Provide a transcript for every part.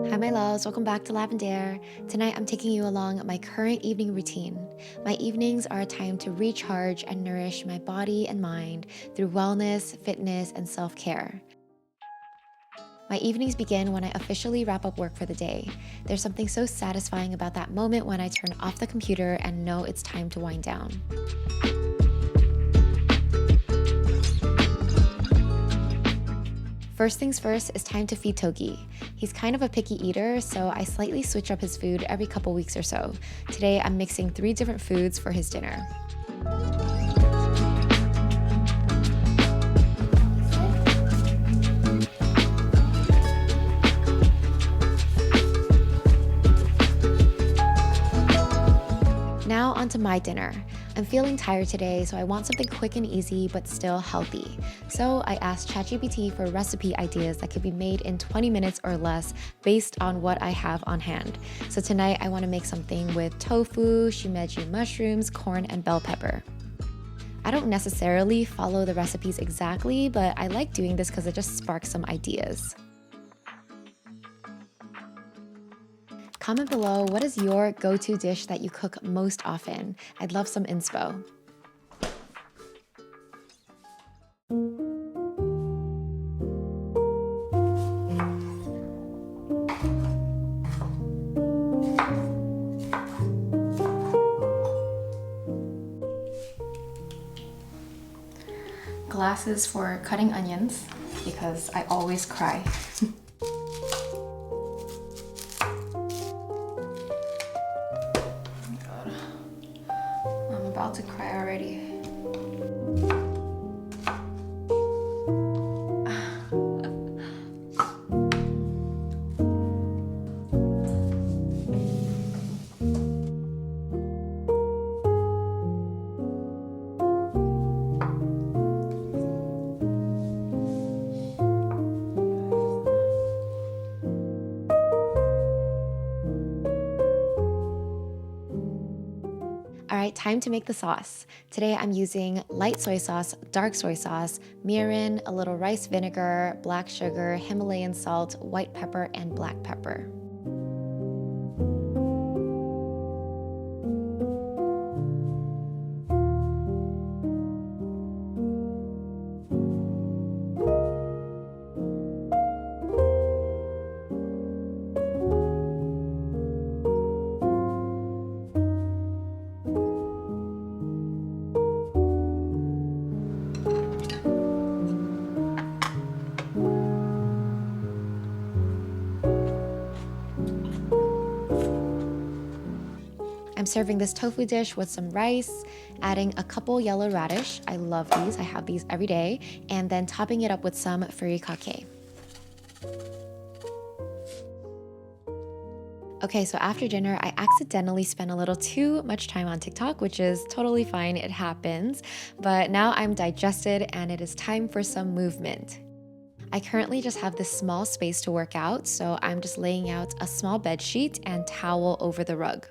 Hi, my loves. Welcome back to Lavendaire. Tonight, I'm taking you along my current evening routine. My evenings are a time to recharge and nourish my body and mind through wellness, fitness, and self care. My evenings begin when I officially wrap up work for the day. There's something so satisfying about that moment when I turn off the computer and know it's time to wind down. First things first, it's time to feed Togi. He's kind of a picky eater, so I slightly switch up his food every couple weeks or so. Today, I'm mixing 3 different foods for his dinner. Now onto my dinner. I'm feeling tired today, so I want something quick and easy but still healthy. So I asked ChatGPT for recipe ideas that could be made in 20 minutes or less based on what I have on hand. So tonight I want to make something with tofu, shimeji mushrooms, corn, and bell pepper. I don't necessarily follow the recipes exactly, but I like doing this because it just sparks some ideas. Comment below, what is your go-to dish that you cook most often? I'd love some inspo. Glasses for cutting onions because I always cry. About to cry already. All right, time to make the sauce. Today I'm using light soy sauce, dark soy sauce, mirin, a little rice vinegar, black sugar, Himalayan salt, white pepper, and black pepper. I'm serving this tofu dish with some rice, adding a couple yellow radish. I love these, I have these every day, and then topping it up with some furikake. Okay, so after dinner, I accidentally spent a little too much time on TikTok, which is totally fine, it happens. But now I'm digested and it is time for some movement. I currently just have this small space to work out, so I'm just laying out a small bed sheet and towel over the rug.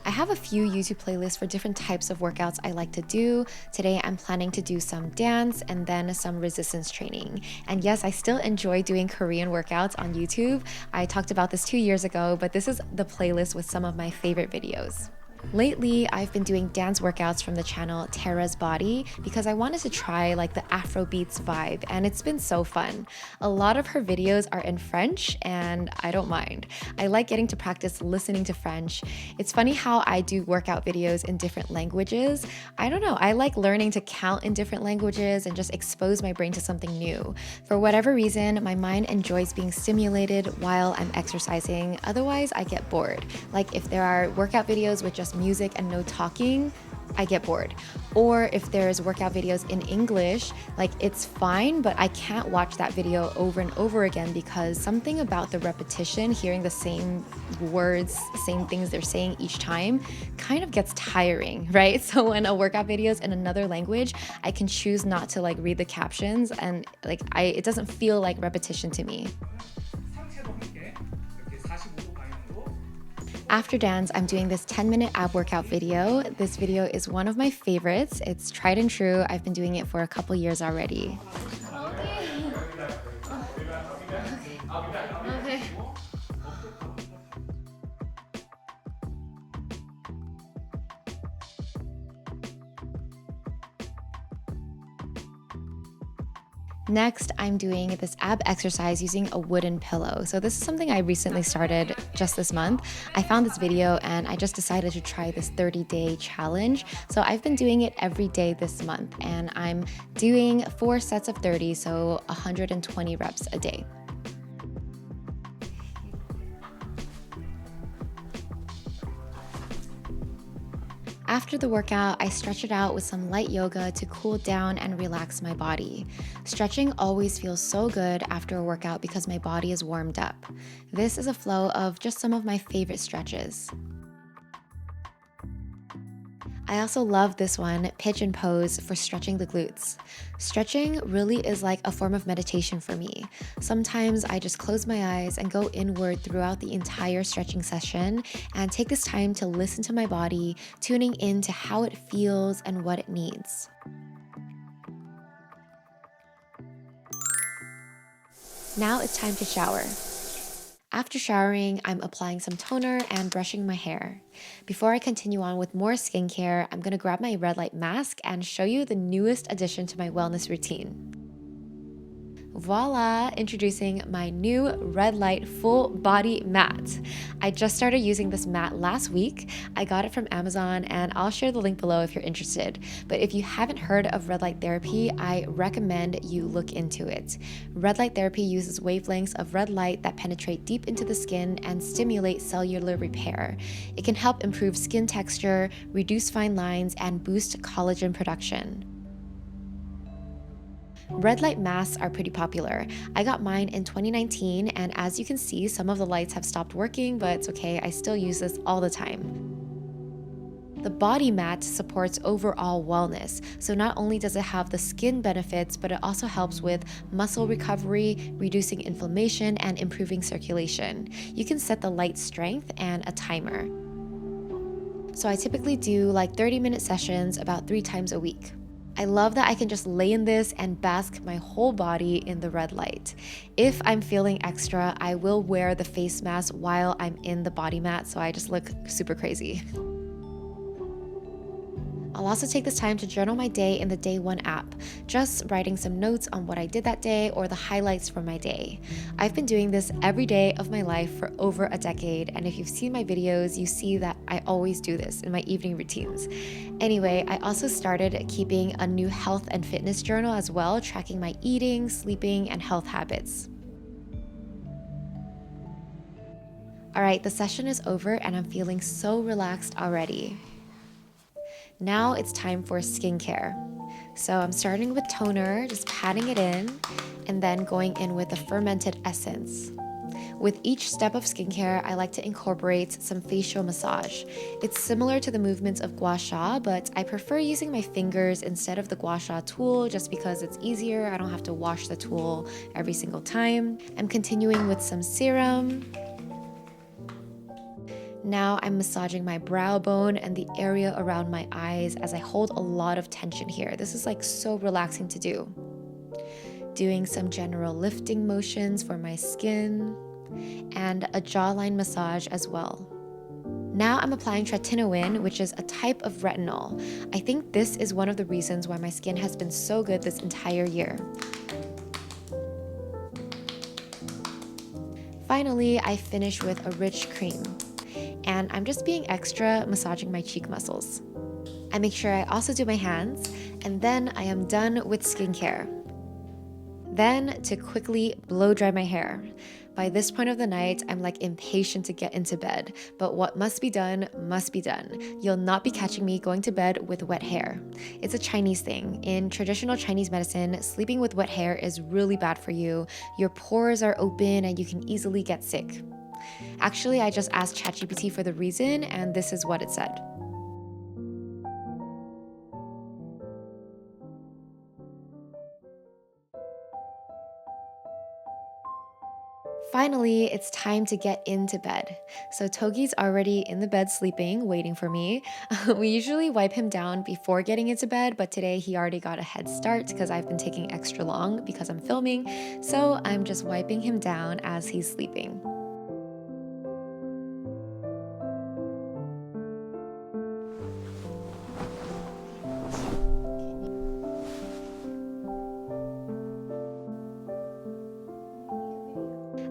I have a few YouTube playlists for different types of workouts I like to do. Today I'm planning to do some dance and then some resistance training. And yes, I still enjoy doing Korean workouts on YouTube. I talked about this 2 years ago, but this is the playlist with some of my favorite videos. Lately, I've been doing dance workouts from the channel Tara's Body because I wanted to try like the Afrobeats vibe, and it's been so fun. A lot of her videos are in French and I don't mind. I like getting to practice listening to French. It's funny how I do workout videos in different languages. I don't know, I like learning to count in different languages and just expose my brain to something new. For whatever reason, my mind enjoys being stimulated while I'm exercising. Otherwise, I get bored. Like if there are workout videos with just music and no talking, I get bored. Or if there's workout videos in English, like it's fine, but I can't watch that video over and over again because something about the repetition, hearing the same words, same things they're saying each time, kind of gets tiring, right? So when a workout video is in another language, I can choose not to like read the captions and like it doesn't feel like repetition to me. After dance, I'm doing this 10-minute ab workout video. This video is one of my favorites. It's tried and true. I've been doing it for a couple years already. Okay. Okay. Next, I'm doing this ab exercise using a wooden pillow. So this is something I recently started just this month. I found this video and I just decided to try this 30-day challenge. So I've been doing it every day this month and I'm doing 4 sets of 30, so 120 reps a day. After the workout, I stretch it out with some light yoga to cool down and relax my body. Stretching always feels so good after a workout because my body is warmed up. This is a flow of just some of my favorite stretches. I also love this one, pigeon pose, for stretching the glutes. Stretching really is like a form of meditation for me. Sometimes I just close my eyes and go inward throughout the entire stretching session and take this time to listen to my body, tuning into how it feels and what it needs. Now it's time to shower. After showering, I'm applying some toner and brushing my hair. Before I continue on with more skincare, I'm gonna grab my red light mask and show you the newest addition to my wellness routine. Voila, introducing my new red light full body mat. I just started using this mat last week. I got it from Amazon and I'll share the link below if you're interested. But if you haven't heard of red light therapy, I recommend you look into it. Red light therapy uses wavelengths of red light that penetrate deep into the skin and stimulate cellular repair. It can help improve skin texture, reduce fine lines, and boost collagen production. Red light masks are pretty popular. I got mine in 2019, and as you can see, some of the lights have stopped working, but it's okay, I still use this all the time. The body mat supports overall wellness, so not only does it have the skin benefits, but it also helps with muscle recovery, reducing inflammation, and improving circulation. You can set the light strength and a timer. So I typically do like 30-minute sessions about 3 times a week. I love that I can just lay in this and bask my whole body in the red light. If I'm feeling extra, I will wear the face mask while I'm in the body mat, so I just look super crazy. I'll also take this time to journal my day in the Day One app, just writing some notes on what I did that day or the highlights from my day. I've been doing this every day of my life for over a decade, and if you've seen my videos, you see that I always do this in my evening routines. Anyway, I also started keeping a new health and fitness journal as well, tracking my eating, sleeping, and health habits. All right, the session is over and I'm feeling so relaxed already. Now it's time for skincare. So I'm starting with toner, just patting it in, and then going in with a fermented essence. With each step of skincare, I like to incorporate some facial massage. It's similar to the movements of gua sha, but I prefer using my fingers instead of the gua sha tool just because it's easier. I don't have to wash the tool every single time. I'm continuing with some serum. Now I'm massaging my brow bone and the area around my eyes as I hold a lot of tension here. This is like so relaxing to do. Doing some general lifting motions for my skin and a jawline massage as well. Now I'm applying tretinoin, which is a type of retinol. I think this is one of the reasons why my skin has been so good this entire year. Finally, I finish with a rich cream. And I'm just being extra, massaging my cheek muscles. I make sure I also do my hands, and then I am done with skincare. Then to quickly blow dry my hair. By this point of the night, I'm like impatient to get into bed, but what must be done must be done. You'll not be catching me going to bed with wet hair. It's a Chinese thing. In traditional Chinese medicine, sleeping with wet hair is really bad for you. Your pores are open and you can easily get sick. Actually, I just asked ChatGPT for the reason, and this is what it said. Finally, it's time to get into bed. So Togi's already in the bed sleeping, waiting for me. We usually wipe him down before getting into bed, but today he already got a head start because I've been taking extra long because I'm filming. So I'm just wiping him down as he's sleeping.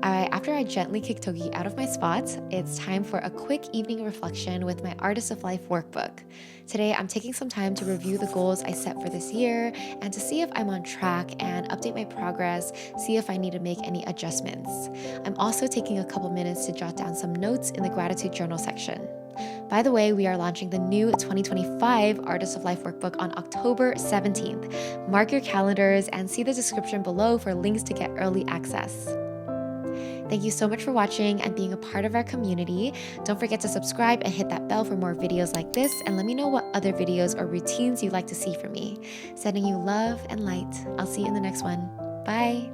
All right, after I gently kick Togi out of my spots, it's time for a quick evening reflection with my Artist of Life workbook. Today, I'm taking some time to review the goals I set for this year and to see if I'm on track and update my progress, see if I need to make any adjustments. I'm also taking a couple minutes to jot down some notes in the gratitude journal section. By the way, we are launching the new 2025 Artist of Life workbook on October 17th. Mark your calendars and see the description below for links to get early access. Thank you so much for watching and being a part of our community. Don't forget to subscribe and hit that bell for more videos like this, and let me know what other videos or routines you'd like to see from me. Sending you love and light. I'll see you in the next one. Bye.